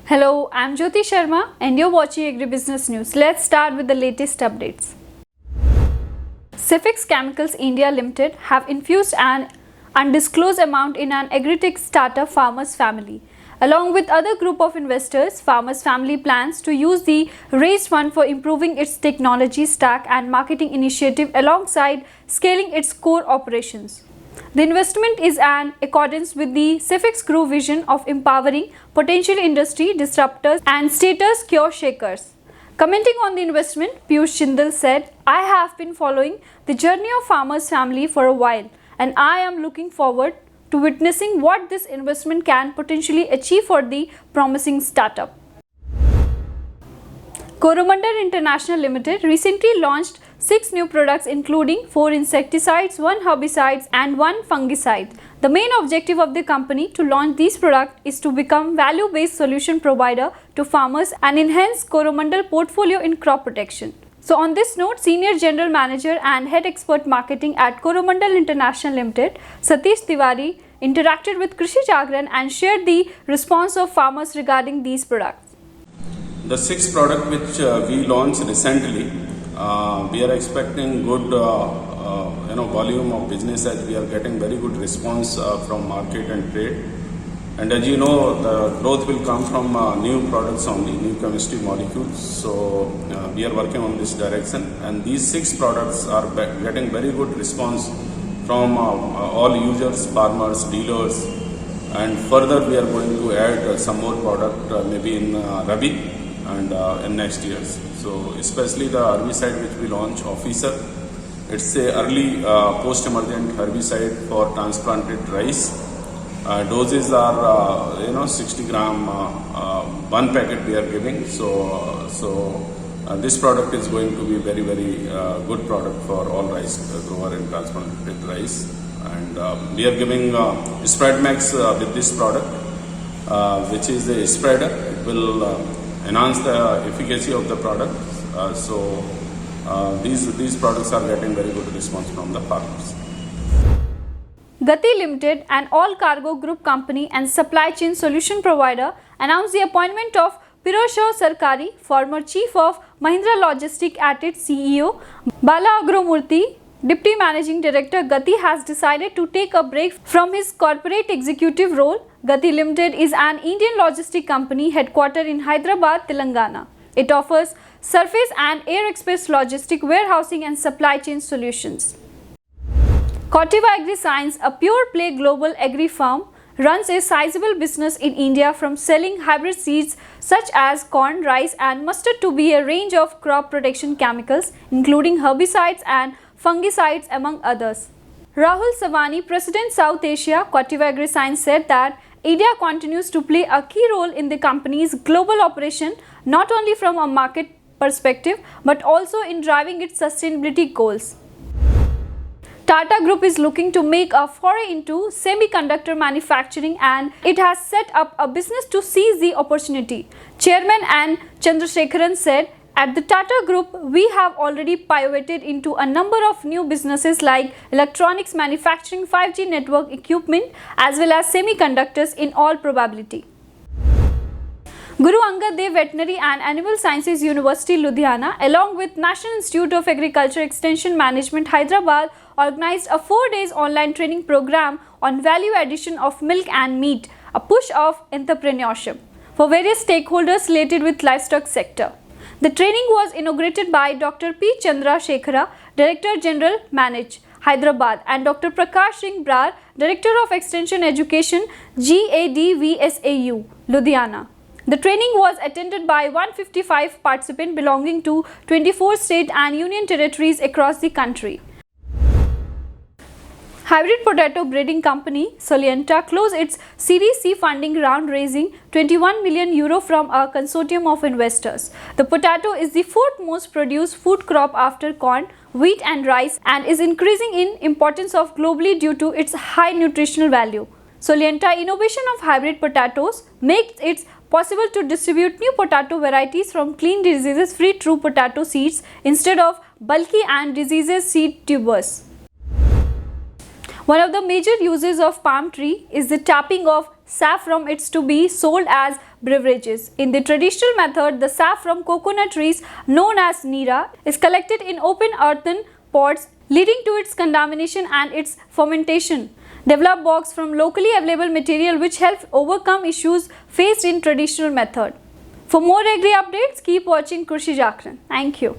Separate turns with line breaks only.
Hello, I'm Jyoti Sharma and you're watching Agribusiness News. Let's start with the latest updates. Cefix Chemicals India Limited have infused an undisclosed amount in an agritech startup Farmers Family. Along with other group of investors, Farmers Family plans to use the raised fund for improving its technology stack and marketing initiative alongside scaling its core operations. The investment is in accordance with the Cefix Group vision of empowering potential industry disruptors and status quo shakers. Commenting on the investment, Piyush Jindal said, "I have been following the journey of Farmers Family for a while and I am looking forward to witnessing what this investment can potentially achieve for the promising startup." Coromandel International Limited recently launched 6 new products including 4 insecticides, 1 herbicides and 1 fungicide. The main objective of the company to launch these products is to become value-based solution provider to farmers and enhance Coromandel portfolio in crop protection. So on this note, Senior General Manager and Head Expert Marketing at Coromandel International Limited, Satish Tiwari, interacted with Krishi Jagran and shared the response of farmers regarding these products.
The 6 product which we launched recently, we are expecting good volume of business as we are getting very good response from market and trade. And as you know, the growth will come from new products only, new chemistry molecules. So we are working on this direction, and these 6 products are getting very good response from all users, farmers, dealers, and further we are going to add some more product maybe in Rabi and in next years. So especially the herbicide which we launch, Officer, it's a early post-emergent herbicide for transplanted rice. Doses are 60 gram, 1 packet we are giving. So this product is going to be very good product for all rice grower and transplanted rice. And we are giving Spreadmax with this product, which is a spreader. It will enhance the efficacy of the product. These products are getting very good response from the farmers.
Gati Limited, an all-cargo group company and supply chain solution provider, announced the appointment of Pirojsha Sarkari, former chief of Mahindra Logistics at its CEO. Bala Agramurthy, Deputy Managing Director Gati, has decided to take a break from his corporate executive role. Gati Limited is an Indian logistic company headquartered in Hyderabad, Telangana. It offers surface and air express logistic, warehousing and supply chain solutions. Corteva Agriscience, a pure-play global agri firm, runs a sizable business in India, from selling hybrid seeds such as corn, rice and mustard to be a range of crop protection chemicals including herbicides and fungicides among others. Rahul Savani, President South Asia, Corteva Agriscience, said that India continues to play a key role in the company's global operation, not only from a market perspective but also in driving its sustainability goals. Tata Group is looking to make a foray into semiconductor manufacturing and it has set up a business to seize the opportunity. Chairman N. Chandrasekaran said, "At the Tata Group, we have already pivoted into a number of new businesses like electronics manufacturing, 5G network equipment as well as semiconductors in all probability." Guru Angad Dev Veterinary and Animal Sciences University, Ludhiana, along with National Institute of Agriculture Extension Management, Hyderabad, organized a 4 days online training program on value addition of milk and meat, a push of entrepreneurship, for various stakeholders related with livestock sector. The training was inaugurated by Dr. P. Chandra Shekhara, Director General Manage, Hyderabad, and Dr. Prakash Singh Brar, Director of Extension Education, GADVSAU, Ludhiana. The training was attended by 155 participants belonging to 24 state and union territories across the country. Hybrid potato breeding company Solianta closed its Series C funding round, raising €21 million from a consortium of investors. The potato is the 4th most produced food crop after corn, wheat and rice, and is increasing in importance of globally due to its high nutritional value. Solianta innovation of hybrid potatoes makes it possible to distribute new potato varieties from clean diseases-free true potato seeds instead of bulky and diseases seed tubers. One of the major uses of palm tree is the tapping of sap from it to be sold as beverages. In the traditional method, the sap from coconut trees known as nira is collected in open earthen pots, leading to its contamination and its fermentation. Develop box from locally available material which help overcome issues faced in traditional method. For more agri updates, keep watching Krishi Jakran. Thank you.